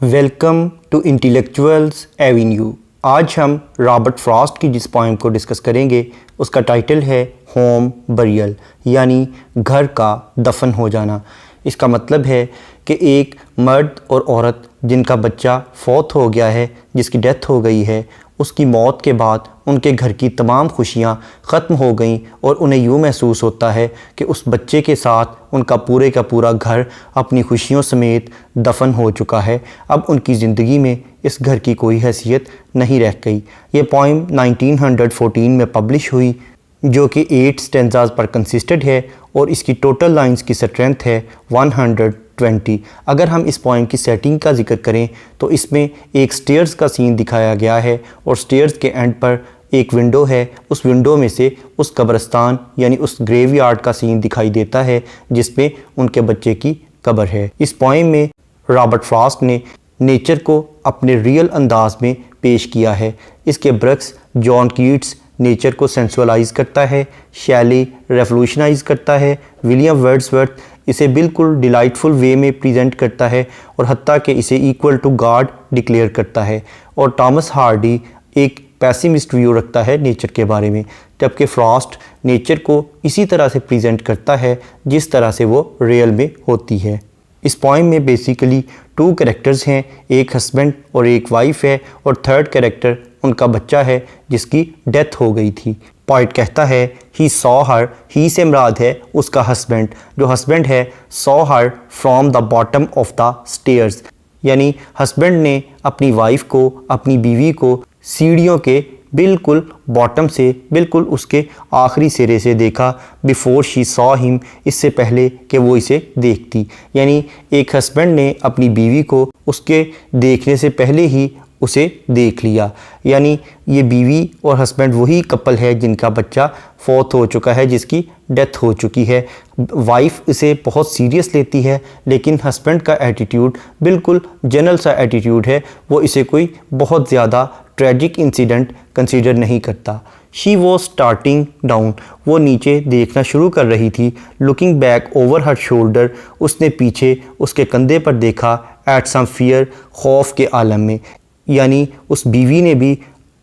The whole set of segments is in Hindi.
Welcome to intellectuals Avenue. आज हम रॉबर्ट फ्रॉस्ट की जिस पोएम को डिस्कस करेंगे उसका टाइटल है होम बरियल, यानी घर का दफन हो जाना। इसका मतलब है कि एक मर्द और औरत जिनका बच्चा फौत हो गया है, जिसकी डेथ हो गई है, उसकी मौत के बाद उनके घर की तमाम खुशियाँ ख़त्म हो गईं और उन्हें यूँ महसूस होता है कि उस बच्चे के साथ उनका पूरे का पूरा घर अपनी खुशियों समेत दफन हो चुका है। अब उनकी ज़िंदगी में इस घर की कोई हैसियत नहीं रह गई। ये पोएम 1914 में पब्लिश हुई, जो कि 8 स्टेंजाज पर कंसिस्टेड है और इसकी टोटल लाइंस की स्ट्रेंथ है 120। अगर हम इस पोएम की सेटिंग का जिक्र करें तो इसमें एक स्टेयर्स का सीन दिखाया गया है और स्टेयर्स के एंड पर एक विंडो है। उस विंडो में से उस कब्रिस्तान यानी उस ग्रेवयार्ड का सीन दिखाई देता है जिसमें उनके बच्चे की कब्र है। इस पोएम में रॉबर्ट फ्रॉस्ट ने नेचर को अपने रियल अंदाज में पेश किया है। इसके बरक्स जॉन कीट्स नेचर को सेंसुअलाइज करता है, शैली रेवोल्यूशनाइज करता है, विलियम वर्ड्सवर्थ इसे बिल्कुल डिलाइटफुल वे में प्रेजेंट करता है और हत्ता कि इसे इक्वल टू गॉड डिक्लेयर करता है, और थॉमस हार्डी एक पैसिमिस्ट व्यू रखता है नेचर के बारे में, जबकि फ्रॉस्ट नेचर को इसी तरह से प्रेजेंट करता है जिस तरह से वो रियल में होती है। इस पोएम में बेसिकली 2 कैरेक्टर्स हैं, एक हस्बैंड और एक वाइफ है, और थर्ड कैरेक्टर उनका बच्चा है जिसकी डेथ हो गई थी। पॉइंट कहता है ही सॉ हर, ही से मुराद है उसका हस्बैंड, जो हस्बैंड है saw her from the bottom of the stairs, यानी हस्बैंड ने अपनी वाइफ को, अपनी बीवी को सीढ़ियों के बिल्कुल बॉटम से, बिल्कुल उसके आखिरी सिरे से देखा, बिफोर शी सॉ हिम, इससे पहले कि वो इसे देखती। यानी एक हस्बैंड ने अपनी बीवी को उसके देखने से पहले ही उसे देख लिया। यानी ये बीवी और हस्बैंड वही कपल है जिनका बच्चा फौत हो चुका है, जिसकी डेथ हो चुकी है। वाइफ इसे बहुत सीरियस लेती है, लेकिन हस्बैंड का एटीट्यूड बिल्कुल जनरल सा एटीट्यूड है, वो इसे कोई बहुत ज़्यादा ट्रेजिक इंसिडेंट कंसीडर नहीं करता। शी वॉज स्टार्टिंग डाउन, वो नीचे देखना शुरू कर रही थी। Looking back over her shoulder, उसने पीछे उसके कंधे पर देखा। एट सम फियर, खौफ के आलम में, यानी उस बीवी ने भी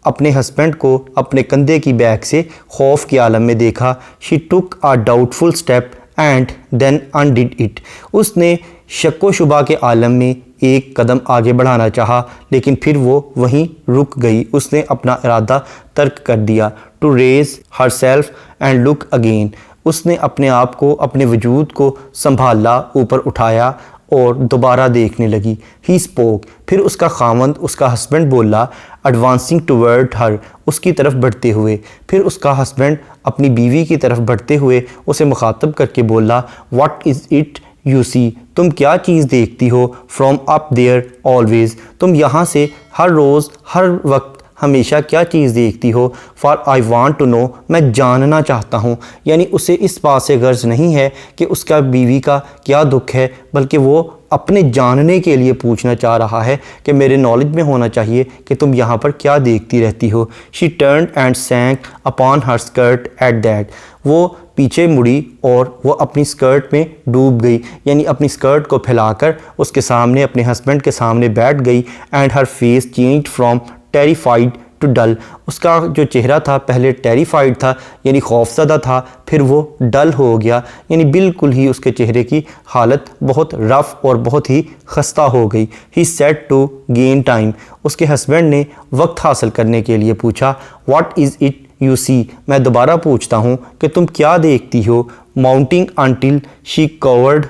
अपने हस्बैंड को अपने कंधे की बैक से खौफ के आलम में देखा। She took a doubtful step and then undid it, उसने शक व शुबा के आलम में एक कदम आगे बढ़ाना चाहा, लेकिन फिर वो वहीं रुक गई। उसने अपना इरादा तर्क कर दिया। To raise her self and look again, उसने अपने आप को, अपने वजूद को संभाला, ऊपर उठाया और दोबारा देखने लगी। ही स्पोक, फिर उसका खामंद, उसका हस्बैंड बोला। एडवांसिंग टूवर्ड हर, उसकी तरफ बढ़ते हुए। फिर उसका हस्बैंड अपनी बीवी की तरफ बढ़ते हुए उसे मुखातब करके बोला, व्हाट इज़ इट यू सी, तुम क्या चीज़ देखती हो। फ्रॉम अप देयर ऑलवेज, तुम यहाँ से हर रोज़, हर वक्त, हमेशा क्या चीज़ देखती हो। For I want to know, मैं जानना चाहता हूँ। यानी उसे इस बात से गर्ज नहीं है कि उसका बीवी का क्या दुख है, बल्कि वो अपने जानने के लिए पूछना चाह रहा है कि मेरे नॉलेज में होना चाहिए कि तुम यहाँ पर क्या देखती रहती हो। She turn and sank upon her skirt at that, वो पीछे मुड़ी और वो अपनी स्कर्ट में डूब गई, यानी अपनी स्कर्ट को फैलाकर उसके सामने, अपने हस्बैंड के सामने बैठ गई। And her face changed from terrified to dull, उसका जो चेहरा था पहले टेरिफाइड था यानी खौफज़दा था, फिर वो डल हो गया, यानी बिल्कुल ही उसके चेहरे की हालत बहुत रफ़ और बहुत ही खस्ता हो गई। He said to gain time, उसके हस्बैंड ने वक्त हासिल करने के लिए पूछा। What is it you see, मैं दोबारा पूछता हूँ कि तुम क्या देखती हो। माउंटिंग अनटिल शी कवर्ड,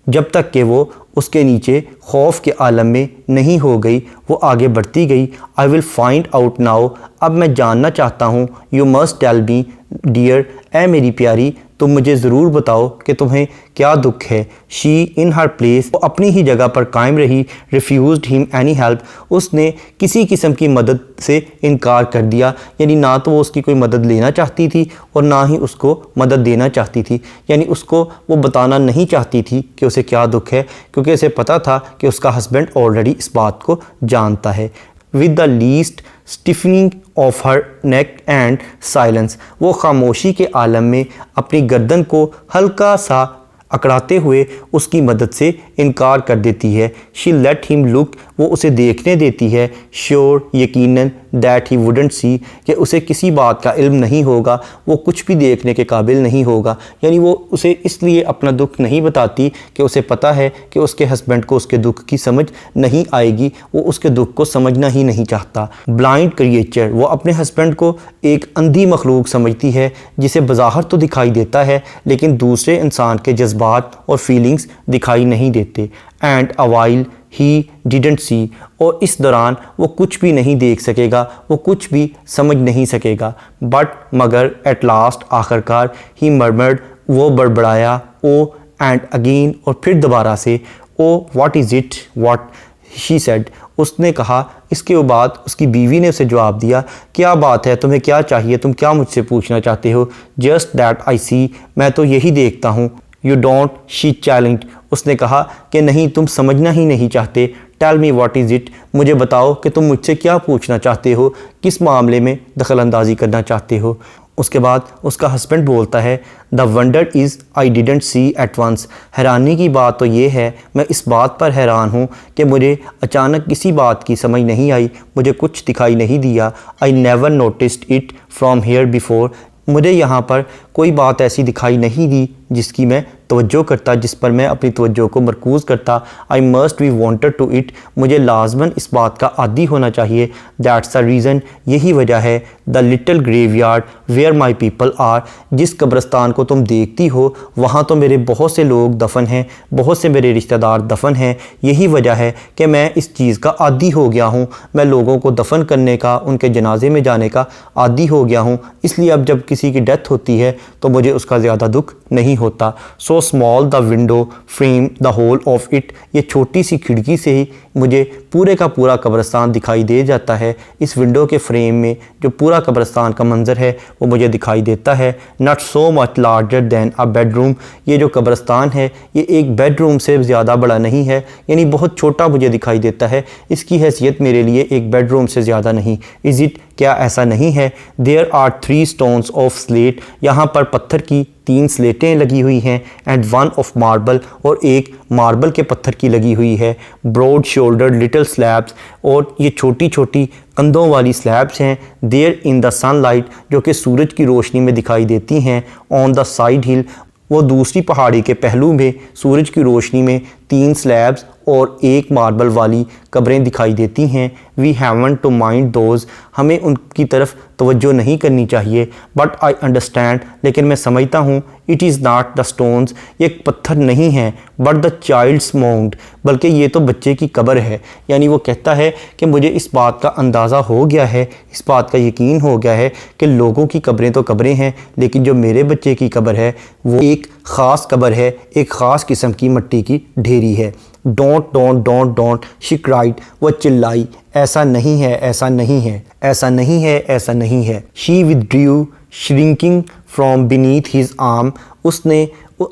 जब तक कि वो उसके नीचे खौफ के आलम में नहीं हो गई, वो आगे बढ़ती गई। I will find out now, अब मैं जानना चाहता हूँ। You must tell me dear, ए मेरी प्यारी, तुम मुझे ज़रूर बताओ कि तुम्हें क्या दुख है। शी इन हर प्लेस, वो अपनी ही जगह पर कायम रही। रिफ्यूज़ड हिम एनी हेल्प, उसने किसी किस्म की मदद से इनकार कर दिया, यानी ना तो वो उसकी कोई मदद लेना चाहती थी और ना ही उसको मदद देना चाहती थी। यानी उसको वो बताना नहीं चाहती थी कि उसे क्या दुख है, क्योंकि उसे पता था कि उसका हस्बैंड ऑलरेडी इस बात को जानता है। With the least stiffening of her neck and silence, वो खामोशी के आलम में अपनी गर्दन को हल्का सा अकड़ाते हुए उसकी मदद से इनकार कर देती है। शी लेट हिम लुक, वो उसे देखने देती है, श्योर यकीनन दैट ही वुडंट सी, कि उसे किसी बात का इल्म नहीं होगा, वो कुछ भी देखने के काबिल नहीं होगा। यानी वो उसे इसलिए अपना दुख नहीं बताती कि उसे पता है कि उसके हस्बैंड को उसके दुख की समझ नहीं आएगी, वो उसके दुख को समझना ही नहीं चाहता। ब्लाइंड क्रिएचर, वो अपने हस्बैंड को एक अंधी मखलूक समझती है जिसे बज़ाहिर तो दिखाई देता है लेकिन दूसरे इंसान के जज्बात और फीलिंग्स दिखाई नहीं देते। And a while he didn't see, और इस दौरान वो कुछ भी नहीं देख सकेगा, वो कुछ भी समझ नहीं सकेगा। बट मगर एट लास्ट, आखिरकार, ही मर्मर्ड, वो बड़बड़ाया, ओ एंड अगेन, और फिर दोबारा से, oh what is it what she said, उसने कहा। इसके बाद उसकी बीवी ने उसे जवाब दिया, क्या बात है, तुम्हें क्या चाहिए, तुम क्या मुझसे पूछना चाहते हो? जस्ट दैट आई सी, मैं तो यही देखता हूँ। यू डोंट, शी चैलेंज्ड, उसने कहा कि नहीं, तुम समझना ही नहीं चाहते। Tell me what is it, मुझे बताओ कि तुम मुझसे क्या पूछना चाहते हो, किस मामले में दखल अंदाजी करना चाहते हो। उसके बाद उसका हस्बैंड बोलता है, the wonder is I didn't see at once, हैरानी की बात तो ये है, मैं इस बात पर हैरान हूँ कि मुझे अचानक किसी बात की समझ नहीं आई, मुझे कुछ दिखाई नहीं दिया। I never noticed it from here before, मुझे यहाँ पर कोई बात ऐसी दिखाई नहीं दी जिसकी मैं तवज्जो करता, जिस पर मैं अपनी तवज्जो को मरकूज़ करता। I must be wanted to it, मुझे लाजमन इस बात का आदी होना चाहिए। दैट्स द रीज़न, यही वजह है। The little graveyard where my people are, जिस कब्रस्तान को तुम देखती हो वहाँ तो मेरे बहुत से लोग दफन हैं, बहुत से मेरे रिश्तेदार दफन हैं। यही वजह है कि मैं इस चीज़ का आदी हो गया हूँ, मैं लोगों को दफन करने का, उनके जनाजे में जाने का आदी हो गया हूँ। इसलिए अब जब किसी की डेथ होती है तो मुझे उसका ज़्यादा दुख नहीं होता। So small the window frame the whole of it, ये छोटी सी खिड़की से ही मुझे पूरे का पूरा कब्रस्तान दिखाई दे जाता है। इस विंडो के फ्रेम में जो पूरा कब्रस्तान का मंजर है वो मुझे दिखाई देता है। Not so much larger then a bedroom, ये जो कब्रस्तान है ये एक बेडरूम से ज़्यादा बड़ा नहीं है, यानी बहुत छोटा मुझे दिखाई देता है, इसकी हैसियत मेरे लिए एक बेडरूम से ज़्यादा नहीं। इज़ इट, क्या ऐसा नहीं है? There are 3 stones of slate, यहाँ पर पत्थर की 3 स्लेटें लगी हुई हैं। एंड 1 ऑफ मार्बल, और एक मार्बल के पत्थर की लगी हुई है। ब्रॉड शोल्डर्ड लिटिल स्लैब्स, और ये छोटी छोटी कंधों वाली स्लैब्स हैं। देयर इन द सनलाइट, जो कि सूरज की रोशनी में दिखाई देती हैं। ऑन द साइड हिल, वो दूसरी पहाड़ी के पहलू में सूरज की रोशनी में 3 स्लैब्स और एक मार्बल वाली कब्रें दिखाई देती हैं। We haven't to mind those, हमें उनकी तरफ तवज्जो नहीं करनी चाहिए। बट आई अंडरस्टैंड, लेकिन मैं समझता हूँ। It is not the stones, ये पत्थर नहीं है। बट द चाइल्ड्स माउंड, बल्कि ये तो बच्चे की कब्र है। यानी वो कहता है कि मुझे इस बात का अंदाज़ा हो गया है, इस बात का यकीन हो गया है कि लोगों की कब्रें तो कब्रें हैं, लेकिन जो मेरे बच्चे की कब्र है वो एक ख़ास कब्र है, एक ख़ास किस्म की मिट्टी की ढेरी है। Don't don't don't don't, she cried, वह चिल्लाई, ऐसा नहीं है, ऐसा नहीं है, ऐसा नहीं है, ऐसा नहीं है। She withdrew shrinking from beneath his arm, उसने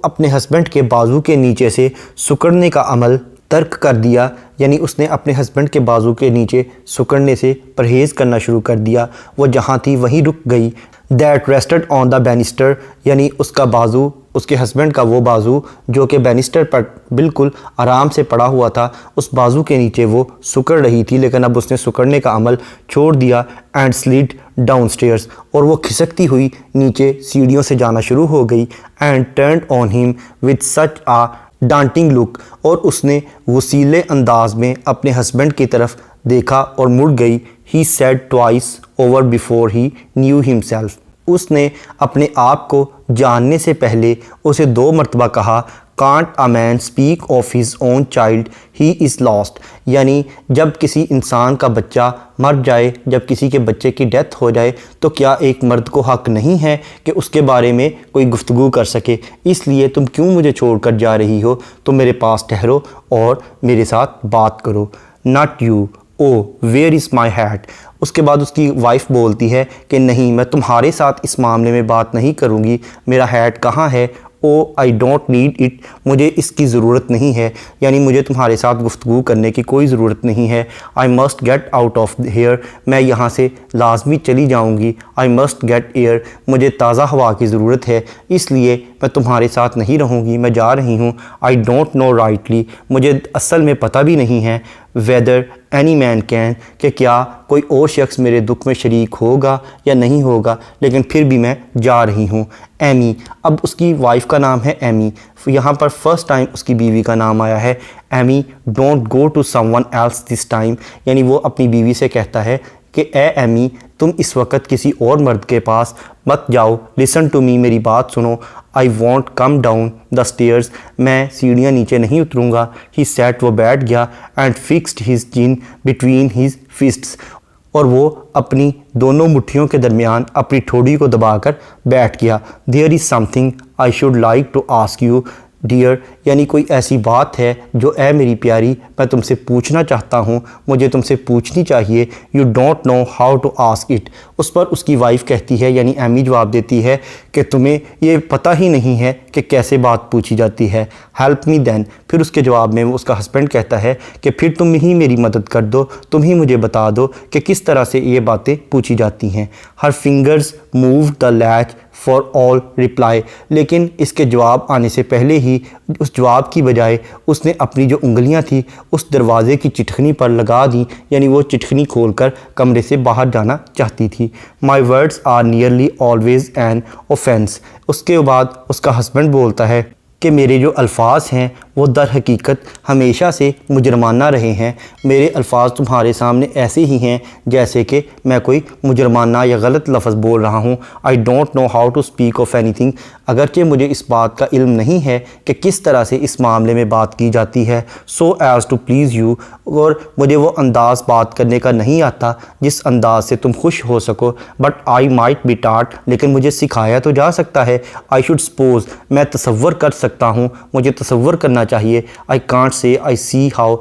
अपने हस्बैंड के बाजू के नीचे से सुकड़ने का अमल तर्क कर दिया, यानी उसने अपने हस्बैंड के बाजू के नीचे सुकड़ने से परहेज़ करना शुरू कर दिया। वो जहाँ थी वहीं रुक गई। That rested on the banister, यानी उसका बाजू, उसके हस्बैंड का वो बाजू जो कि बैनिस्टर पर बिल्कुल आराम से पड़ा हुआ था, उस बाजू के नीचे वो सुकड़ रही थी, लेकिन अब उसने सुकड़ने का अमल छोड़ दिया। एंड स्लिड डाउनस्टेयर्स, और वो खिसकती हुई नीचे सीढ़ियों से जाना शुरू हो गई। And turned on him with such a daunting look, और उसने वसीले अंदाज में अपने हस्बैंड की तरफ देखा और मुड़ गई। He said twice over before he new himself, उसने अपने आप को जानने से पहले उसे 2 मरतबा कहा। Can't a man speak of his own child he is lost, यानी जब किसी इंसान का बच्चा मर जाए, जब किसी के बच्चे की डेथ हो जाए, तो क्या एक मर्द को हक़ नहीं है कि उसके बारे में कोई गुफ्तगू कर सके? इसलिए तुम क्यों मुझे छोड़कर जा रही हो? तुम मेरे पास ठहरो और मेरे साथ बात करो। Not you, oh where is my hat, उसके बाद उसकी वाइफ बोलती है कि नहीं, मैं तुम्हारे साथ इस मामले में बात नहीं करूँगी, मेरा हैट कहाँ है? ओ आई डोंट नीड इट, मुझे इसकी ज़रूरत नहीं है, यानी मुझे तुम्हारे साथ गुफ्तगू करने की कोई ज़रूरत नहीं है। I must get out of here, मैं यहाँ से लाजमी चली जाऊँगी। आई मस्ट गेट एयर, मुझे ताज़ा हवा की ज़रूरत है, इसलिए मैं तुम्हारे साथ नहीं रहूँगी, मैं जा रही हूँ। आई डोंट नो राइटली, मुझे असल में पता भी नहीं है। वेदर एनी मैन कैन, कि क्या कोई और शख्स मेरे दुख में शरीक होगा या नहीं होगा, लेकिन फिर भी मैं जा रही हूँ। एमी, अब उसकी वाइफ का नाम है एमी, यहाँ पर फर्स्ट टाइम उसकी बीवी का नाम आया है। Amy don't go to someone else this time, यानी वो अपनी बीवी से कहता है कि ए एमी, तुम इस वक्त किसी और मर्द के पास मत जाओ। लिसन टू मी, मेरी बात सुनो। I want come down the stairs, मैं सीढ़ियाँ नीचे नहीं उतरूँगा। ही सेट, वो बैठ गया। And fixed his chin between his फिस्ट्स, और वो अपनी दोनों मुट्ठियों के दरमियान अपनी ठोड़ी को दबाकर बैठ गया। There is something I should like to ask you dear, यानी कोई ऐसी बात है जो ए मेरी प्यारी मैं तुमसे पूछना चाहता हूँ, मुझे तुमसे पूछनी चाहिए। You don't know how to ask it, उस पर उसकी वाइफ कहती है, यानी एमी जवाब देती है कि तुम्हें ये पता ही नहीं है कि कैसे बात पूछी जाती है। हेल्प मी देन, फिर उसके जवाब में उसका हस्बैंड कहता है कि फिर तुम ही मेरी मदद कर दो, तुम ही मुझे बता दो कि किस तरह से ये बातें पूछी जाती हैं। हर fingers move the latch for all reply, लेकिन इसके जवाब आने से पहले ही उस जवाब की बजाय उसने अपनी जो उंगलियां थी उस दरवाज़े की चिटखनी पर लगा दी, यानी वो चिटखनी खोलकर कमरे से बाहर जाना चाहती थी। My words are nearly always an offence, उसके बाद उसका हस्बैंड बोलता है कि मेरे जो अल्फाज हैं वो दर हकीकत हमेशा से मुजरमाना रहे हैं। मेरे अल्फाज तुम्हारे सामने ऐसे ही हैं जैसे कि मैं कोई मुजरमाना या गलत लफ्ज़ बोल रहा हूँ। I don't know how to speak of anything, अगरचे मुझे इस बात का इल्म नहीं है कि किस तरह से इस मामले में बात की जाती है। So as to please you, और मुझे वो अंदाज़ बात करने का नहीं आता जिस अंदाज से तुम खुश हो सको। बट आई माइट बी टाट, लेकिन मुझे सिखाया तो जा सकता है। आई शुड सपोज, मैं तसव्वुर कर सकता हूँ, मुझे तसव्वुर करना चाहिए। I can't say I see how,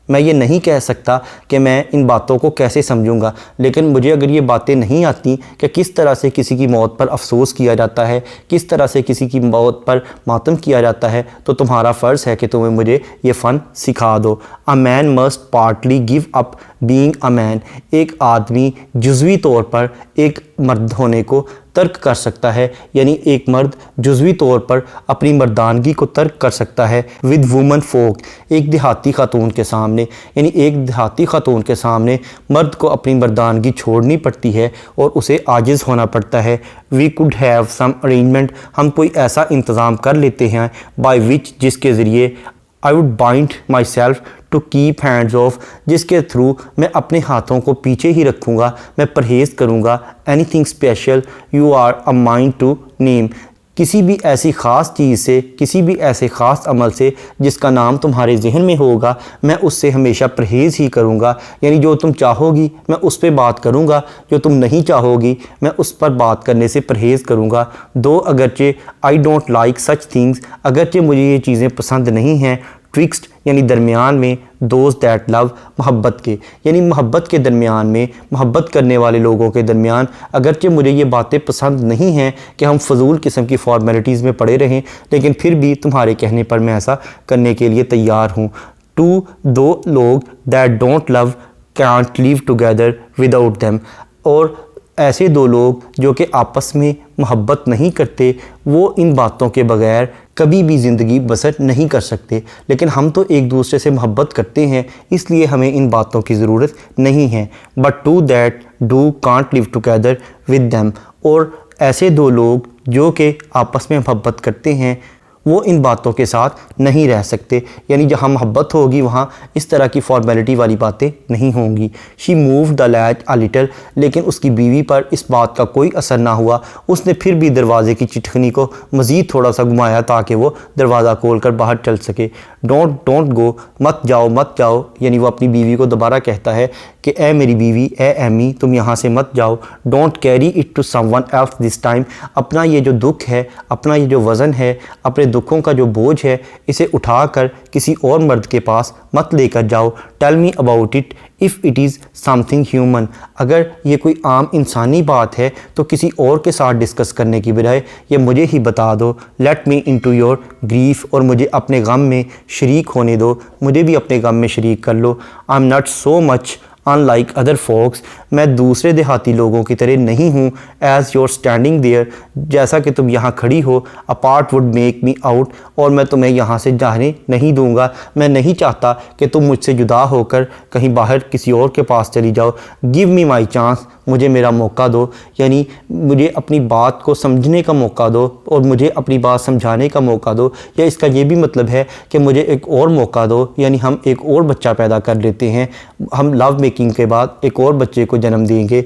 मैं ये नहीं कह सकता कि मैं इन बातों को कैसे समझूंगा, लेकिन मुझे अगर ये बातें नहीं आती कि किस तरह से किसी की मौत पर अफसोस किया जाता है, किस तरह से किसी की मौत पर मातम किया जाता है, तो तुम्हारा फ़र्ज़ है कि तुम्हें मुझे ये फ़न सिखा दो। A man must partly give up being a man, एक आदमी जुज़वी तौर पर एक मर्द होने को तर्क कर सकता है, यानी एक मर्द जुज़वी तौर पर अपनी मर्दानगी को तर्क कर सकता है। विद वुमन फोक, एक देहाती खातून के सामने, यानी एक देहाती खातून के सामने मर्द को अपनी मर्दानगी छोड़नी पड़ती है और उसे आजिज़ होना पड़ता है। We could have some arrangement, हम कोई ऐसा इंतज़ाम कर लेते हैं, बाय विच, जिसके ज़रिए I would bind my self to keep hands off, जिसके थ्रू मैं अपने हाथों को पीछे ही रखूँगा, मैं परहेज़ करूँगा। Anything special you are a mind to name, किसी भी ऐसी ख़ास चीज़ से, किसी भी ऐसे ख़ास अमल से जिसका नाम तुम्हारे जहन में होगा, मैं उससे हमेशा परहेज़ ही करूँगा। यानी जो तुम चाहोगी मैं उस पर बात करूँगा, जो तुम नहीं चाहोगी मैं उस पर बात करने से परहेज़ करूँगा। दो अगरचे I don't like such things, अगरचे मुझे ये चीज़ें पसंद नहीं हैं। ट्विक्स्ट, यानी दरमियान में। दोज दैट लव, मोहब्बत के, यानी मोहब्बत के दरमियान में, मोहब्बत करने वाले लोगों के दरमियान। अगरचे मुझे ये बातें पसंद नहीं हैं कि हम फजूल किस्म की फॉर्मेलिटीज़ में पड़े रहें, लेकिन फिर भी तुम्हारे कहने पर मैं ऐसा करने के लिए तैयार हूँ। टू, दो लोग that don't love can't live together without them, और ऐसे दो लोग जो कि आपस में मोहब्बत नहीं करते, वो इन बातों के बगैर कभी भी ज़िंदगी बसर नहीं कर सकते। लेकिन हम तो एक दूसरे से मोहब्बत करते हैं, इसलिए हमें इन बातों की ज़रूरत नहीं है। But two that do can't live together with them, और ऐसे दो लोग जो कि आपस में मोहब्बत करते हैं वो इन बातों के साथ नहीं रह सकते, यानी जहाँ मोहब्बत होगी वहाँ इस तरह की फॉर्मेलिटी वाली बातें नहीं होंगी। She move the latch a little, लेकिन उसकी बीवी पर इस बात का कोई असर ना हुआ। उसने फिर भी दरवाज़े की चिटखनी को मज़ीद थोड़ा सा घुमाया ताकि वो दरवाज़ा खोल कर बाहर चल सके। डोंट गो, मत जाओ मत जाओ, यानी वो अपनी बीवी को दोबारा कहता है कि ए मेरी बीवी, ए एमी, तुम यहाँ से मत जाओ। Don't carry it to someone else this time, अपना ये जो दुख है, अपना ये जो वज़न है, अपने दुखों का जो बोझ है, इसे उठाकर किसी और मर्द के पास मत लेकर जाओ। Tell me about it if it is something human, अगर ये कोई आम इंसानी बात है तो किसी और के साथ डिस्कस करने की बजाय ये मुझे ही बता दो। Let me into your grief, और मुझे अपने गम में शरीक होने दो, मुझे भी अपने गम में शरीक कर लो। I am not so much unlike other folks, मैं दूसरे देहाती लोगों की तरह नहीं हूँ। एज योर स्टैंडिंग देयर, जैसा कि तुम यहाँ खड़ी हो। Apart would make me out, और मैं तुम्हें यहाँ से जाने नहीं दूंगा। मैं नहीं चाहता कि तुम मुझसे जुदा होकर कहीं बाहर किसी और के पास चली जाओ। गिव मी माई चांस, मुझे मेरा मौका दो, यानी मुझे अपनी बात को समझने का मौका दो और मुझे अपनी बात समझाने का मौका दो। या इसका ये भी मतलब है कि मुझे एक और मौका दो, यानी हम एक और बच्चा पैदा कर लेते हैं। हम लव मेकिंग के बाद एक और बच्चे को जन्म देंगे।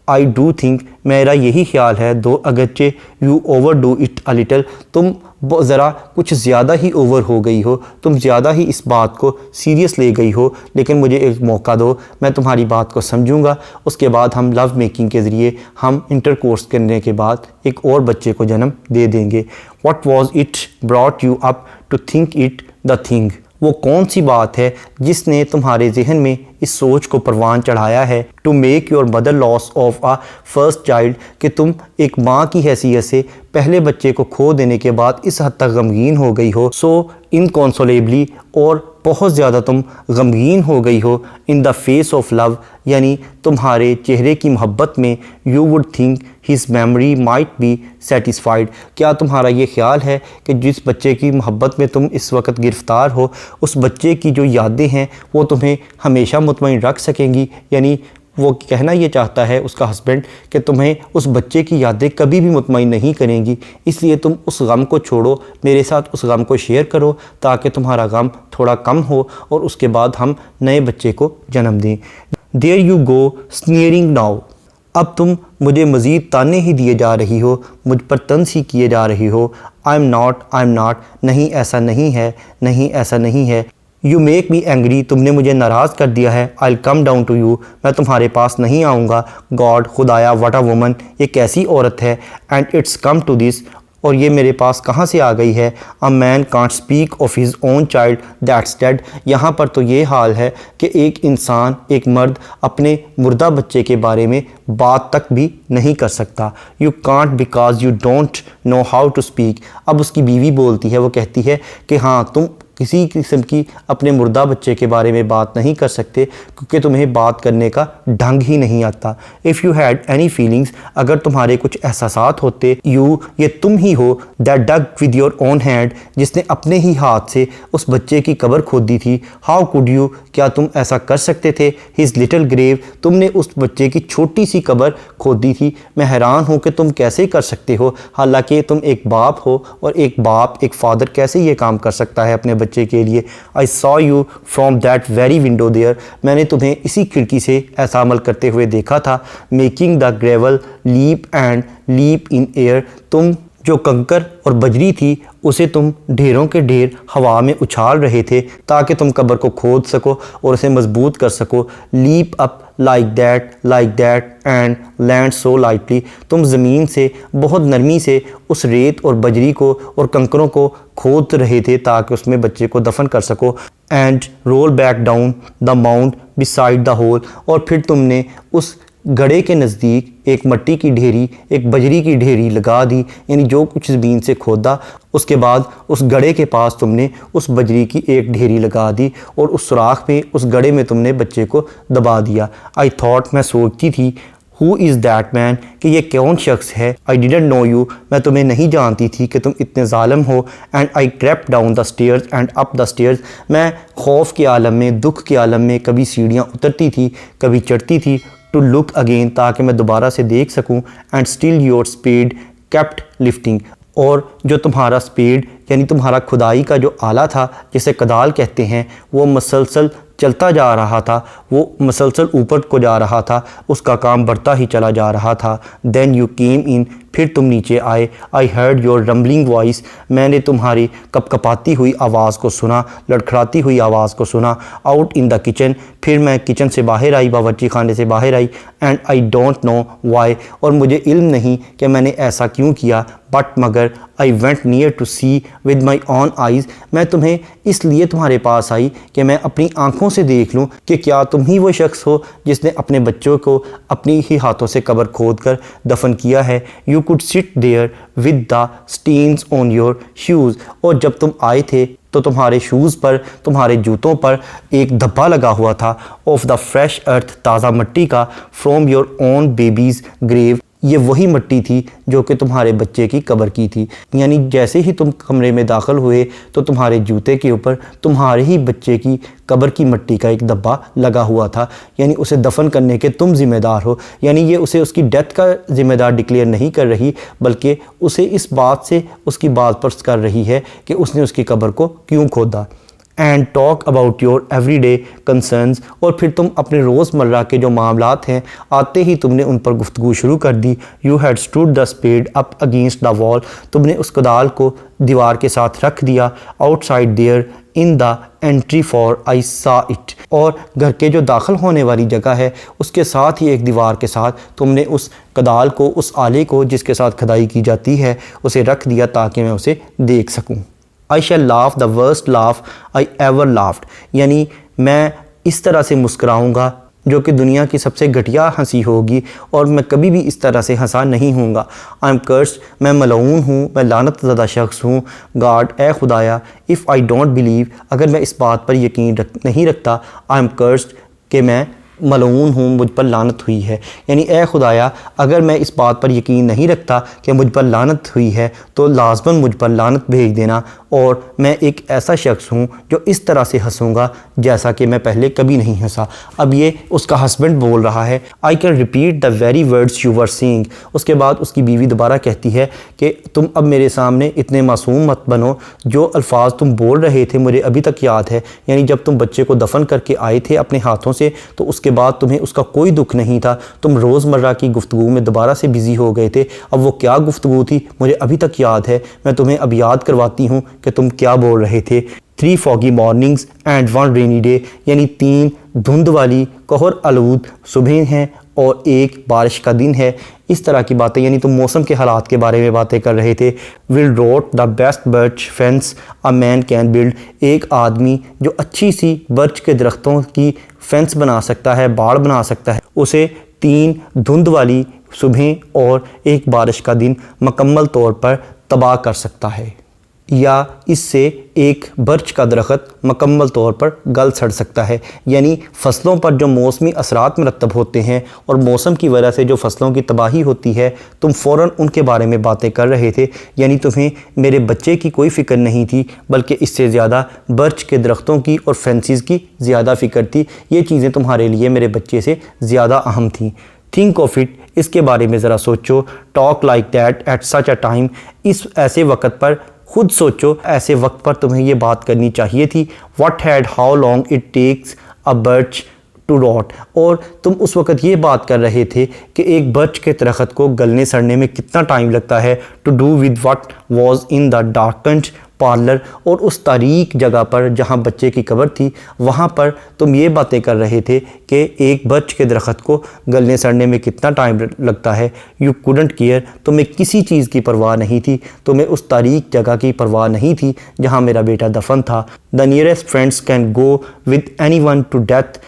आई डू थिंक, मेरा यही ख्याल है, दो अगरचे you over do it a little, तुम ज़रा कुछ ज़्यादा ही ओवर हो गई हो, तुम ज़्यादा ही इस बात को सीरियस ले गई हो। लेकिन मुझे एक मौका दो, मैं तुम्हारी बात को समझूंगा। उसके बाद हम लव मेकिंग के ज़रिए हम इंटरकोर्स करने के बाद एक और बच्चे को जन्म दे देंगे। What was it brought you up to think it the thing, वो कौन सी बात है जिसने तुम्हारे जहन में इस सोच को परवान चढ़ाया है। To make your mother loss of a first child, कि तुम एक माँ की हैसियत से पहले बच्चे को खो देने के बाद इस हद तक गमगीन हो गई हो। सो इनकॉन्सोलेबली, और बहुत ज़्यादा तुम गमगीन हो गई हो। In the face of love, यानी तुम्हारे चेहरे की मोहब्बत में। You would think his memory might be satisfied, क्या तुम्हारा ये ख्याल है कि जिस बच्चे की मोहब्बत में तुम इस वक्त गिरफ़्तार हो, उस बच्चे की जो यादें हैं वो तुम्हें हमेशा मुतमईन रख सकेंगी। यानी वो कहना ये चाहता है उसका हस्बैंड कि तुम्हें उस बच्चे की यादें कभी भी मुतमईन नहीं करेंगी, इसलिए तुम उस गम को छोड़ो, मेरे साथ उस गम को शेयर करो ताकि तुम्हारा गम थोड़ा कम हो और उसके बाद हम नए बच्चे को जन्म दें। देयर यू गो स्नीयरिंग नाउ, अब तुम मुझे मज़ीद ताने ही दिए जा रही हो, मुझ पर तंज ही किए जा रही हो। आई एम नॉट, नहीं ऐसा नहीं है, नहीं ऐसा नहीं है। यू मेक मी एंग्री, तुमने मुझे नाराज़ कर दिया है। आई कम डाउन टू यू, मैं तुम्हारे पास नहीं आऊँगा। गॉड, खुदाया, व्हाट अ वुमन, ये कैसी औरत है। And it's come to this, और ये मेरे पास कहाँ से आ गई है। A man can't speak of his own child that's dead, यहाँ पर तो ये हाल है कि एक इंसान, एक मर्द अपने मुर्दा बच्चे के बारे में बात तक भी नहीं कर सकता। You can't because you don't know how to speak, अब उसकी बीवी बोलती है, वो कहती है कि हाँ तुम किसी किस्म की अपने मुर्दा बच्चे के बारे में बात नहीं कर सकते क्योंकि तुम्हें बात करने का ढंग ही नहीं आता। If you had any feelings, अगर तुम्हारे कुछ एहसासात होते। यू, ये तुम ही हो, that dug with your own hand, जिसने अपने ही हाथ से उस बच्चे की कब्र खोदी थी। हाउ कुड यू, क्या तुम ऐसा कर सकते थे। हिज लिटिल ग्रेव, तुमने उस बच्चे की छोटी सी कब्र खोदी थी। मैं हैरान हूँ कि तुम कैसे कर सकते हो, हालांकि तुम एक बाप हो और एक बाप, एक फादर कैसे ये काम कर सकता है अपने बच्चे के लिए। I saw you from that very window there, मैंने तुम्हें इसी खिड़की से ऐसा अमल करते हुए देखा था। Making the gravel leap and leap in air, तुम जो कंकर और बजरी थी उसे तुम ढेरों के ढेर हवा में उछाल रहे थे ताकि तुम कब्र को खोद सको और उसे मजबूत कर सको। Leap up like that and land so lightly, तुम ज़मीन से बहुत नरमी से उस रेत और बजरी को और कंकरों को खोद रहे थे ताकि उसमें बच्चे को दफन कर सको। And roll back down the mound beside the hole, और फिर तुमने उस गड्ढे के नज़दीक एक मिट्टी की ढेरी, एक बजरी की ढेरी लगा दी, यानी जो कुछ ज़मीन से खोदा उसके बाद उस गड्ढे के पास तुमने उस बजरी की एक ढेरी लगा दी और उस सुराख में, उस गड्ढे में तुमने बच्चे को दबा दिया। आई थॉट, मैं सोचती थी, हु इज़ दैट मैन, कि ये कौन शख्स है। आई डिडंट नो यू, मैं तुम्हें नहीं जानती थी कि तुम इतने ज़ालिम हो। And I crept down the stairs and up the stairs, मैं खौफ के आलम में, दुख के आलम में कभी सीढ़ियाँ उतरती थी कभी चढ़ती थी। टू लुक अगेन, ताकि मैं दोबारा से देख सकूं। And still your speed kept lifting, और जो तुम्हारा स्पीड यानी तुम्हारा खुदाई का जो आला था जिसे कदाल कहते हैं, वो मसलसल चलता जा रहा था, वो मसलसल ऊपर को जा रहा था, उसका काम बढ़ता ही चला जा रहा था। देन यू केम इन, फिर तुम नीचे आए। आई हर्ड योर रम्बलिंग वॉइस, मैंने तुम्हारी कपकपाती हुई आवाज़ को सुना, लड़खड़ाती हुई आवाज़ को सुना। आउट इन द किचन, फिर मैं किचन से बाहर आई, बावर्ची खाने से बाहर आई। And I don't know why, और मुझे इल्म नहीं कि मैंने ऐसा क्यों किया। बट मगर I went near to see with my own eyes, मैं तुम्हें इसलिए तुम्हारे पास आई कि मैं अपनी आँखों से देख लूँ कि क्या तुम ही वो शख्स हो जिसने अपने बच्चों को अपनी ही हाथों से कब्र खोद कर दफन किया है। You could sit there with the stains on your shoes, और जब तुम आए थे तो तुम्हारे शूज़ पर, तुम्हारे जूतों पर एक धब्बा लगा हुआ था ऑफ द फ्रेश अर्थ, ताज़ा मिट्टी का, from your own baby's grave. ये वही मिट्टी थी जो कि तुम्हारे बच्चे की कब्र की थी। यानी जैसे ही तुम कमरे में दाखिल हुए तो तुम्हारे जूते के ऊपर तुम्हारे ही बच्चे की कब्र की मिट्टी का एक धब्बा लगा हुआ था। यानी उसे दफन करने के तुम ज़िम्मेदार हो। यानी ये उसे उसकी डेथ का ज़िम्मेदार डिक्लेयर नहीं कर रही, बल्कि उसे इस बात से उसकी बात पर कर रही है कि उसने उसकी कब्र को क्यों खोदा। And talk about your everyday concerns, और फिर तुम अपने रोज़मर्रा के जो मामलात हैं आते ही तुमने उन पर गुफ्तगू शुरू कर दी। You had stood the spade up against the wall, तुमने उस कुदाल को दीवार के साथ रख दिया। Outside there in the entry for I saw it, और घर के जो दाखिल होने वाली जगह है उसके साथ ही एक दीवार के साथ तुमने उस कुदाल को, उस आले को जिसके साथ खुदाई की जाती है, उसे रख दिया ताकि मैं उसे देख सकूँ। I shall laugh the worst laugh I ever laughed, यानी मैं इस तरह से मुस्कुराऊँगा जो कि दुनिया की सबसे घटिया हंसी होगी, और मैं कभी भी इस तरह से हंसा नहीं हूँगा। आई एम कर्स्ड, मैं मलऊन हूँ, मैं लानत ज़दा शख्स हूँ। गॉड, ए खुदाया, इफ़ आई डोंट बिलीव, अगर मैं इस बात पर यकीन नहीं रखता, आई एम कर्स्ड, कि मैं मलऊन हूँ, मुझ पर लानत हुई है। यानी ए खुदाया, अगर मैं इस बात पर यकीन नहीं रखता कि मुझ पर लानत हुई है तो लाजमन मुझ पर लानत भेज देना, और मैं एक ऐसा शख्स हूँ जो इस तरह से हंसूँगा जैसा कि मैं पहले कभी नहीं हंसा। अब ये उसका हस्बैंड बोल रहा है, I can repeat the very words you were seeing. उसके बाद उसकी बीवी दोबारा कहती है कि तुम अब मेरे सामने इतने मासूम मत बनो, जो अल्फाज तुम बोल रहे थे मुझे अभी तक याद है। यानी जब तुम बच्चे को दफन करके आए थे अपने हाथों से तो उसके बाद तुम्हें उसका कोई दुख नहीं था, तुम रोज़मर्रा की गुफ्तगू में दोबारा से बिज़ी हो गए थे। अब वो क्या गुफ्तगू थी मुझे अभी तक याद है, मैं तुम्हें अब याद करवाती हूँ कि तुम क्या बोल रहे थे। 3 foggy mornings and 1 rainy day, यानी 3 धुंध वाली कहर आलूद सुबह हैं और एक बारिश का दिन है। इस तरह की बातें, यानी तुम मौसम के हालात के बारे में बातें कर रहे थे। Will wrote the best birch fence a man can build, एक आदमी जो अच्छी सी बर्च के दरख्तों की फेंस बना सकता है, बाड़ बना सकता है, उसे 3 धुंध वाली सुबह और एक बारिश का दिन मुकम्मल तौर पर तबाह कर सकता है, या इससे एक बर्च का दरख्त मुकम्मल तौर पर गल सड़ सकता है। यानी फ़सलों पर जो मौसमी असरात मरतब होते हैं और मौसम की वजह से जो फ़सलों की तबाही होती है, तुम फ़ौरन उनके बारे में बातें कर रहे थे। यानी तुम्हें मेरे बच्चे की कोई फ़िक्र नहीं थी, बल्कि इससे ज़्यादा बर्च के दरख्तों की और फेंसिस की ज़्यादा फ़िक्र थी। ये चीज़ें तुम्हारे लिए मेरे बच्चे से ज़्यादा अहम थी। थिंक ऑफ इट, इसके बारे में ज़रा सोचो। Talk like that at such a time, इस ऐसे वक्त पर खुद सोचो, ऐसे वक्त पर तुम्हें ये बात करनी चाहिए थी। What had how long it takes a birch to rot, और तुम उस वक़्त ये बात कर रहे थे कि एक बर्च के दरख्त को गलने सड़ने में कितना टाइम लगता है। To do with what was in the darkened parlour, और उस तारीक जगह पर जहाँ बच्चे की कब्र थी वहाँ पर तुम ये बातें कर रहे थे कि एक बर्च के दरख्त को गलने सड़ने में कितना टाइम लगता है। यू कुडंट केयर, तुम्हें किसी चीज़ की परवाह नहीं थी, तुम्हें उस तारीक जगह की परवाह नहीं थी जहाँ मेरा बेटा दफन था। The nearest friends can go with any one two death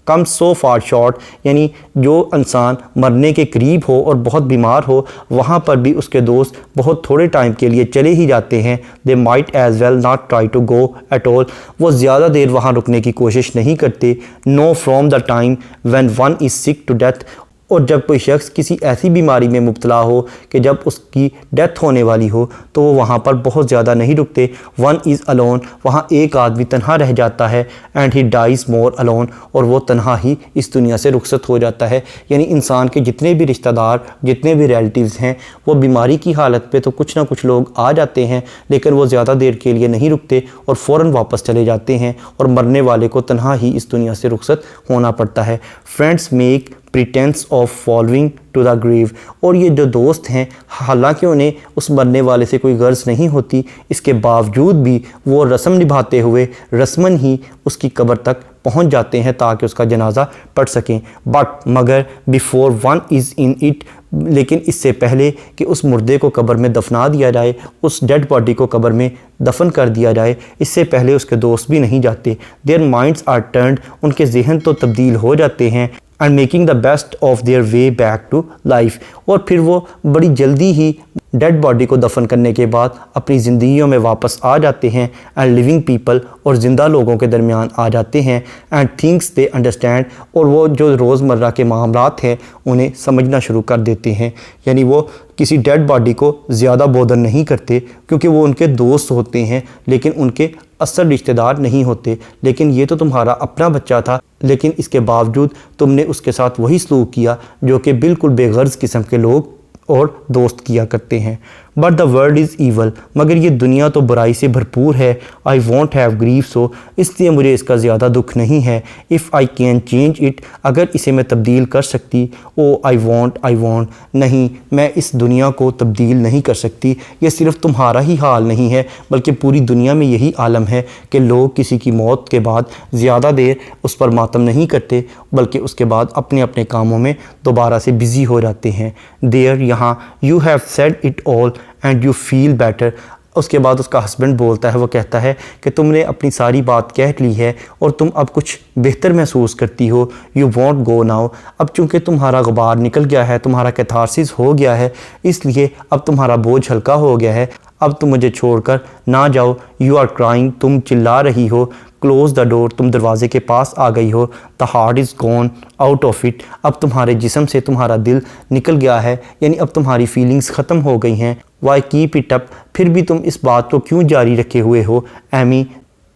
come so far short, यानी जो इंसान मरने के करीब हो और बहुत बीमार हो वहाँ पर भी उसके दोस्त बहुत थोड़े टाइम के लिए चले ही जाते हैं। They might as well not try to go at all, वो ज़्यादा देर वहाँ रुकने की कोशिश नहीं करते। No from the time when one is sick to death, और जब कोई शख्स किसी ऐसी बीमारी में मुब्तला हो कि जब उसकी डेथ होने वाली हो तो वो वहाँ पर बहुत ज़्यादा नहीं रुकते। वन इज़ अलोन, वहाँ एक आदमी तन्हा रह जाता है। And he dies more alone, और वो तन्हा ही इस दुनिया से रुखसत हो जाता है। यानी इंसान के जितने भी रिश्तेदार, जितने भी रिलेटिव्स हैं, वो बीमारी की हालत पे तो कुछ ना कुछ लोग आ जाते हैं, लेकिन वो ज़्यादा देर के लिए नहीं रुकते और फ़ौरन वापस चले जाते हैं, और मरने वाले को तन्हा ही इस दुनिया से रुखसत होना पड़ता है। Friends make pretence of following to the grave, और ये जो दोस्त हैं हालांकि उन्हें उस मरने वाले से कोई गर्ज नहीं होती, इसके बावजूद भी वो रस्म निभाते हुए रस्मन ही उसकी कब्र तक पहुंच जाते हैं ताकि उसका जनाजा पढ़ सकें। बट मगर before one is in it, लेकिन इससे पहले कि उस मुर्दे को कब्र में दफना दिया जाए, उस डेड बॉडी को कब्र में दफन कर दिया जाए, इससे पहले उसके दोस्त भी नहीं जाते। देयर माइंड्स आर टर्न्ड, उनके जहन तो तब्दील हो जाते हैं। And making the best of their way back to life, और फिर वो बड़ी जल्दी ही डेड बॉडी को दफन करने के बाद अपनी ज़िंदगियों में वापस आ जाते हैं एंड लिविंग पीपल और ज़िंदा लोगों के दरमियान आ जाते हैं एंड थिंग्स दे अंडरस्टैंड और वो जो रोज़मर्रा के मामलात हैं उन्हें समझना शुरू कर देते हैं। यानी वो किसी डेड बॉडी को ज़्यादा बोदर नहीं करते क्योंकि वो उनके दोस्त होते हैं लेकिन उनके असल रिश्तेदार नहीं होते। लेकिन ये तो तुम्हारा अपना बच्चा था, लेकिन इसके बावजूद तुमने उसके साथ वही सलूक किया जो कि बिल्कुल बेगर्ज़ किस्म के लोग और दोस्त किया करते हैं। But the world is evil, मगर ये दुनिया तो बुराई से भरपूर है। आई वॉन्ट हैव ग्रीफ, सो इसलिए मुझे इसका ज़्यादा दुख नहीं है। If I can change it, अगर इसे मैं तब्दील कर सकती। ओ आई वॉन्ट, नहीं मैं इस दुनिया को तब्दील नहीं कर सकती। ये सिर्फ तुम्हारा ही हाल नहीं है बल्कि पूरी दुनिया में यही आलम है कि लोग किसी की मौत के बाद ज़्यादा देर उस पर मातम नहीं करते बल्कि उसके बाद अपने अपने कामों में दोबारा से बिज़ी हो जाते हैं। देयर, यहाँ, you have said it all and you feel better. उसके बाद उसका हस्बैंड बोलता है, वो कहता है कि तुमने अपनी सारी बात कह ली है और तुम अब कुछ बेहतर महसूस करती हो। यू वॉन्ट गो नाउ, अब चूँकि तुम्हारा गुबार निकल गया है, तुम्हारा कैथारसिस हो गया है, इसलिए अब तुम्हारा बोझ हल्का हो गया है। अब तुम मुझे छोड़कर ना जाओ। यू आर क्राइंग, तुम चिल्ला रही हो। क्लोज़ द डोर, तुम दरवाजे के पास आ गई हो। The heart is gone out of it, अब तुम्हारे जिस्म से तुम्हारा दिल निकल गया है, यानी अब तुम्हारी फीलिंग्स ख़त्म हो गई हैं। वाई कीप इट अप, फिर भी तुम इस बात को क्यों जारी रखे हुए हो। Amy,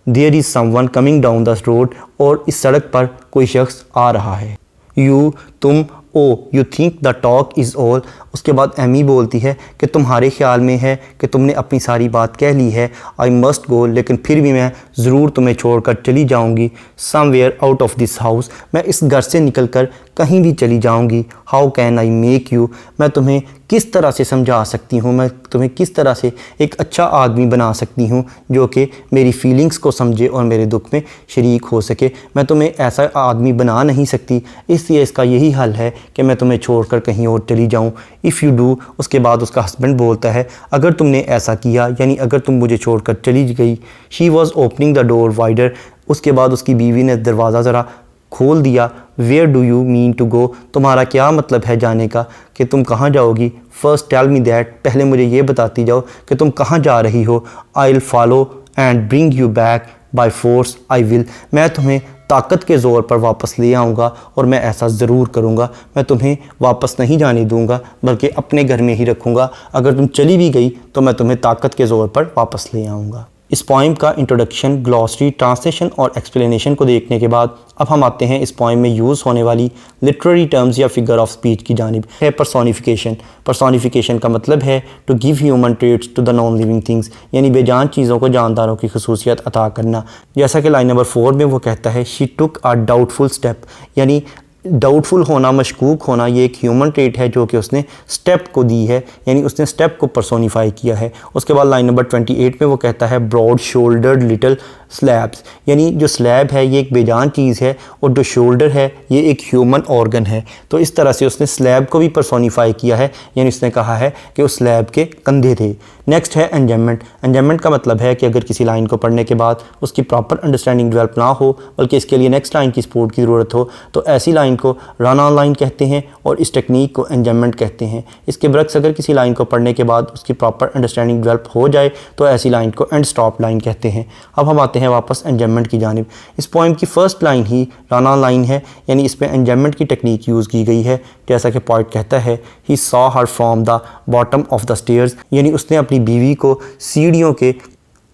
there is someone coming down the road, और इस सड़क पर कोई शख्स आ रहा है। यू, तुम, oh you think the talk is all. उसके बाद एमी बोलती है कि तुम्हारे ख्याल में है कि तुमने अपनी सारी बात कह ली है। आई मस्ट गो, लेकिन फिर भी मैं ज़रूर तुम्हें छोड़कर चली जाऊंगी। Somewhere out of this house, मैं इस घर से निकलकर कहीं भी चली जाऊंगी। How can I make you, मैं तुम्हें किस तरह से समझा सकती हूँ, मैं तुम्हें किस तरह से एक अच्छा आदमी बना सकती हूँ जो कि मेरी फीलिंग्स को समझे और मेरे दुख में शरीक हो सके। मैं तुम्हें ऐसा आदमी बना नहीं सकती, इसलिए इसका यही हल है कि मैं तुम्हें छोड़कर कहीं और चली जाऊँ। इफ़ यू डू, उसके बाद उसका हस्बैंड बोलता है, अगर तुमने ऐसा किया, यानी अगर तुम मुझे छोड़कर चली गई। She was opening the door wider, उसके बाद उसकी बीवी ने दरवाज़ा ज़रा खोल दिया। Where do you mean to go, तुम्हारा क्या मतलब है जाने का, कि तुम कहाँ जाओगी। फर्स्ट टेल मी दैट, पहले मुझे ये बताती जाओ कि तुम कहाँ जा रही हो। I will follow and bring you back by force, I will, मैं तुम्हें ताकत के ज़ोर पर वापस ले आऊँगा और मैं ऐसा ज़रूर करूँगा। मैं तुम्हें वापस नहीं जाने दूँगा बल्कि अपने घर में ही रखूँगा। अगर तुम चली भी गई तो मैं तुम्हें ताकत के ज़ोर पर वापस ले आऊँगा। इस पोइम का इंट्रोडक्शन, ग्लॉसरी, ट्रांसलेशन और एक्सप्लेनेशन को देखने के बाद अब हम आते हैं इस पोइम में यूज़ होने वाली लिटरेरी टर्म्स या फिगर ऑफ स्पीच की जानिब। है पर्सोनिफिकेशन। पर्सोनिफिकेशन का मतलब है to give human traits to the non living things, यानी बेजान चीज़ों को जानदारों की खसूसियत अता करना। जैसा कि लाइन नंबर 4 में वो कहता है, she took a doubtful step, यानी डाउटफुल होना, मशकूक होना, ये एक ह्यूमन ट्रेट है जो कि उसने स्टेप को दी है, यानी उसने स्टेप को पर्सोनीफाई किया है। उसके बाद लाइन नंबर 28 में वो कहता है, ब्रॉड शोल्डर्ड लिटिल स्लैब्स, यानी जो स्लैब है ये एक बेजान चीज़ है और जो शोल्डर है ये एक ह्यूमन ऑर्गन है। तो इस तरह से उसने स्लैब को भी पर्सोनीफाई किया है, यानी उसने कहा है कि उस स्लैब के कंधे थे। नेक्स्ट है एंजाइममेंट। एंजाइममेंट का मतलब है कि अगर किसी लाइन को पढ़ने के बाद उसकी प्रॉपर अंडरस्टैंडिंग डेवलप ना हो बल्कि इसके लिए नेक्स्ट लाइन की सपोर्ट की ज़रूरत हो तो ऐसी लाइन को रन ऑन लाइन कहते हैं और इस टेक्निक को एंजाइममेंट कहते हैं। इसके बरक्स अगर किसी लाइन को पढ़ने के बाद उसकी प्रॉपर अंडरस्टैंडिंग डेवलप हो जाए तो ऐसी लाइन को एंड स्टॉप लाइन कहते हैं। अब हम आते हैं वापस एंजाइममेंट की जानिब। इस पोइम की first line he run on line है, यानी इस पर एंजाइममेंट की टेक्निक यूज़ की गई है। जैसा कि पॉइंट कहता है, he saw her from the bottom of the stairs, यानी उसने अपनी बीवी को सीढ़ियों के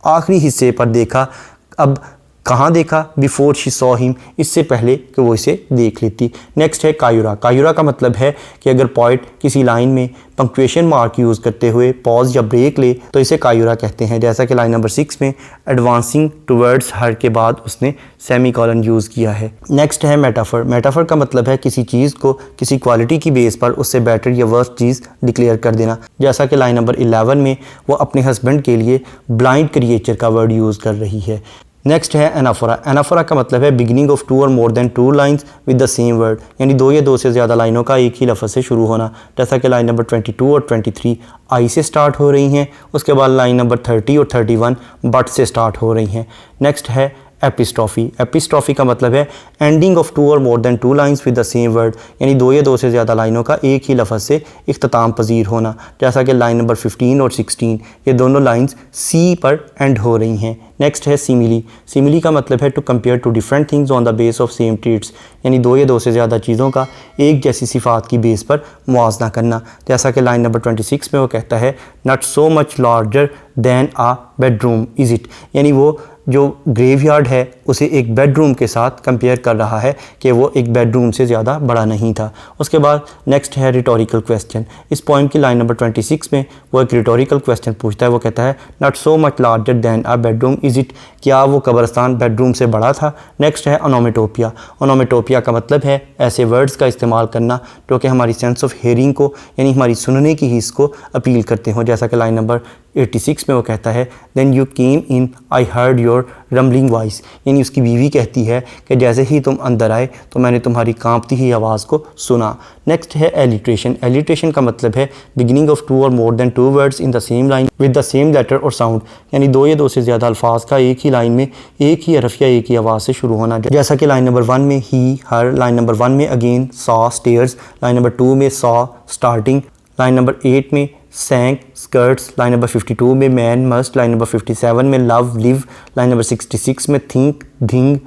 आखिरी हिस्से पर देखा। अब कहाँ देखा? बिफोर शी सॉ हिम, इससे पहले कि वो इसे देख लेती। नेक्स्ट है कायुरा। कायुरा का मतलब है कि अगर पॉइंट किसी लाइन में पंक्चुएशन मार्क यूज़ करते हुए पॉज या ब्रेक ले तो इसे कायुरा कहते हैं। जैसा कि लाइन नंबर 6 में एडवांसिंग टुवर्ड्स हर के बाद उसने सेमीकोलन यूज़ किया है। नेक्स्ट है मेटाफर। मेटाफर का मतलब है किसी चीज़ को किसी क्वालिटी की बेस पर उससे बेटर या वर्स्ट चीज़ डिक्लेयर कर देना। जैसा कि लाइन नंबर 11 में वो अपने हस्बैंड के लिए ब्लाइंड क्रिएचर का वर्ड यूज़ कर रही है। नेक्स्ट है एनाफोरा। एनाफोरा का मतलब है बिगिनिंग ऑफ 2 और more then 2 lines with the same word, यानी 2 या 2 से ज़्यादा लाइनों का एक ही लफ्ज़ से शुरू होना। जैसा कि लाइन नंबर 22 और 23 आई से स्टार्ट हो रही हैं, उसके बाद लाइन नंबर 30 और 31 बट से स्टार्ट हो रही हैं। नेक्स्ट है एपिस्ट्रॉफी। एपिस्ट्रॉफी का मतलब है एंडिंग ऑफ टू और more than two lines with the same word, यानी दो या दो से ज़्यादा लाइनों का एक ही लफ्ज़ से इख्तिताम पजीर होना, जैसा कि लाइन नंबर 15 और 16 ये दोनों लाइंस सी पर एंड हो रही हैं। नेक्स्ट है सिमिली। सिमिली का मतलब है to compare two different things on the base of same traits, यानी दो या दो से ज़्यादा चीज़ों का एक जैसी सिफात की बेस पर मुआवजा करना, जैसा कि लाइन नंबर 26 में वो कहता है not so much larger than a bedroom is it, यानी वो जो ग्रेवयार्ड है उसे एक बेडरूम के साथ कंपेयर कर रहा है कि वो एक बेडरूम से ज़्यादा बड़ा नहीं था। उसके बाद नेक्स्ट है रिटोरिकल क्वेश्चन। इस पोइम की लाइन नंबर 26 में वो एक रिटोरिकल क्वेश्चन पूछता है। वो कहता है not so much larger than a bedroom is it, क्या वो कब्रस्तान बेडरूम से बड़ा था। नेक्स्ट है ओनोमेटोपिया। ओनोमेटोपिया का मतलब है ऐसे वर्ड्स का इस्तेमाल करना जो कि हमारी सेंस ऑफ हेयरिंग को, यानी हमारी सुनने की हिस्स को अपील करते हो, जैसा कि लाइन नंबर 86 में वो कहता है then you came in I heard your rumbling voice, यानी उसकी बीवी कहती है कि जैसे ही तुम अंदर आए तो मैंने तुम्हारी कांपती ही आवाज़ को सुना। नेक्स्ट है एलिट्रेशन। एलिट्रेशन का मतलब है बिगिनिंग ऑफ टू और more than two words in the same line with the same letter और साउंड, यानी दो या दो से ज़्यादा अल्फाज का एक ही लाइन में एक ही हरफ या एक ही आवाज़ से शुरू होना, जैसा कि लाइन नंबर 1 में ही हर, लाइन नंबर 1 में again saw stairs, line number 2 में सॉ स्टार्टिंग, लाइन नंबर 8 में सैंक स्कर्ट्स, लाइन नंबर 52 में मैन मस्ट, लाइन नंबर 57 में लव लिव, लाइन नंबर 66 में थिंक धिंग,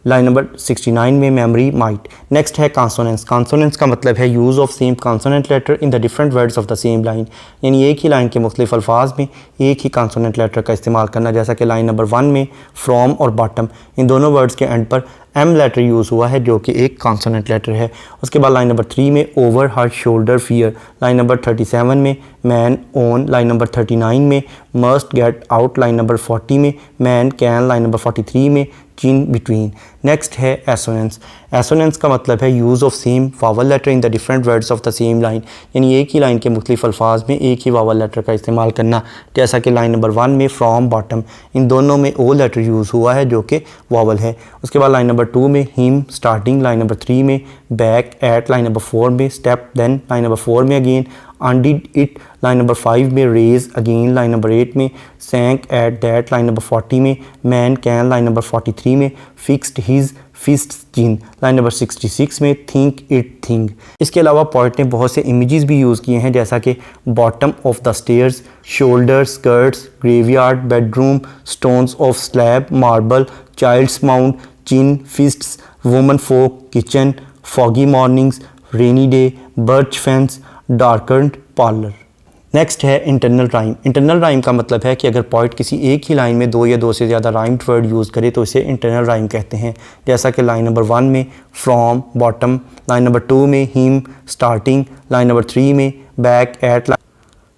लाइन नंबर 69 में मेमोरी माइट। नेक्स्ट है कॉन्सोनेंट्स। कॉन्सोनेंट्स का मतलब है use of same consonant letter in the different words of the same line, यानी एक ही लाइन के मुख्तलिफ अल्फाज में एक ही कॉन्सोनेंट लेटर का इस्तेमाल करना, जैसा कि लाइन नंबर 1 में फ्रॉम और बॉटम, इन दोनों वर्ड्स के एंड पर एम लेटर यूज़ हुआ है जो कि एक कॉन्सोनेंट लेटर है। उसके बाद लाइन नंबर 3 में over her shoulder fear, line number 37 में मैन ओन, लाइन नंबर 39 में must get out, line number 40 में मैन कैन, लाइन नंबर 43 में चिन बिटवीन। नेक्स्ट है एसोनेंस। एसोनेंस का मतलब है use of same vowel letter in the different words of the same line, यानी एक ही लाइन के मुख्तलिफ अल्फाज में एक ही वावल लेटर का इस्तेमाल करना, जैसा कि लाइन नंबर 1 में फ्रॉम बॉटम, इन दोनों में ओ लेटर यूज़ हुआ है जो कि वावल है। उसके बाद लाइन नंबर 2 में हिम स्टार्टिंग, लाइन नंबर 3 में बैक एट, लाइन नंबर 4 में स्टेप देन, लाइन नंबर 4 में अगेन अनडिड इट, लाइन नंबर 5 में रेज अगेन, लाइन नंबर 8 में सैंक एट दैट, लाइन नंबर 40 में मैन कैन, लाइन नंबर 43 में फिक्स्ड हिज फिस्ट जिन, लाइन नंबर 66 में थिंक इट थिंग। इसके अलावा पोइट ने बहुत से इमेजेस भी यूज़ किए हैं, जैसा कि bottom of the stairs, shoulder, skirts, graveyard, bedroom, stones of slab, marble, child's mount, chin, fists, woman folk, kitchen, foggy mornings, rainy day, birch fence, darkened parlour. Next है इंटरनल राइम। इंटरनल राइम का मतलब है कि अगर पोइट किसी एक ही लाइन में दो या दो से ज़्यादा राइम्ड वर्ड यूज़ करे तो इसे इंटरनल राइम कहते हैं, जैसा कि लाइन नंबर 1 में फ्रॉम बॉटम, लाइन नंबर 2 में हिम स्टार्टिंग, लाइन नंबर 3 में बैक एट,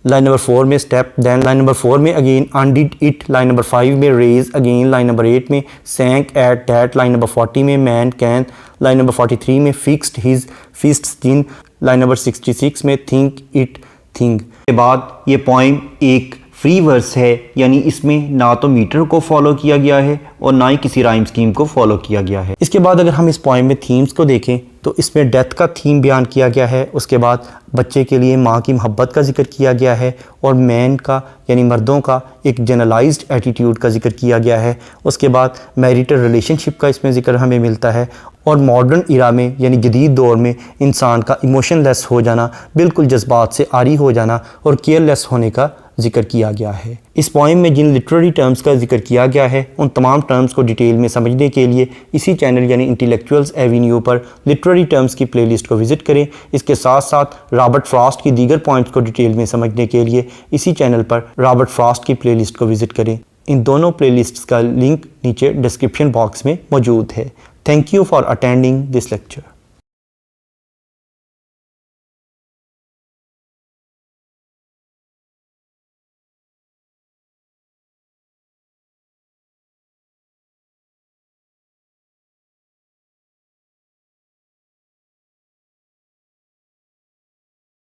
लाइन नंबर 4 में स्टेप देन, लाइन नंबर 4 में अगेन अनडिड इट, लाइन नंबर 5 में रेज अगेन, लाइन नंबर 8 में सैंक एट दैट, लाइन नंबर 40 में मैन कैन, लाइन नंबर 43 में फिक्स्ड हिज फिस्ट्स जिन, लाइन नंबर 66 में थिंक इट थिंग। के बाद ये पोइम एक फ्री वर्स है, यानी इसमें ना तो मीटर को फॉलो किया गया है और ना ही किसी राइम स्कीम को फॉलो किया गया है। इसके बाद अगर हम इस पोइम में थीम्स को देखें तो इसमें डेथ का थीम बयान किया गया है, उसके बाद बच्चे के लिए माँ की मोहब्बत का जिक्र किया गया है और मैन का यानी मर्दों का एक जनरलाइज्ड एटीट्यूड का जिक्र किया गया है। उसके बाद मैरिटल रिलेशनशिप का इसमें जिक्र हमें मिलता है और मॉडर्न इरा में यानी जदीद दौर में इंसान का इमोशनलेस हो जाना, बिल्कुल जज्बात से आरी हो जाना और केयरलेस होने का जिक्र किया गया है। इस पोइम में जिन लिटरेरी टर्म्स का जिक्र किया गया है उन तमाम टर्म्स को डिटेल में समझने के लिए इसी चैनल यानी इंटेलेक्चुअल्स एवेन्यू पर लिटरेरी टर्म्स की प्लेलिस्ट को विज़िट करें। इसके साथ साथ रॉबर्ट फ्रॉस्ट की दीगर पॉइंट्स को डिटेल में समझने के लिए इसी चैनल पर रॉबर्ट फ्रॉस्ट की प्लेलिस्ट को विज़िट करें। इन दोनों प्लेलिस्ट्स का लिंक नीचे डिस्क्रिप्शन बॉक्स में मौजूद है। Thank you for attending this lecture.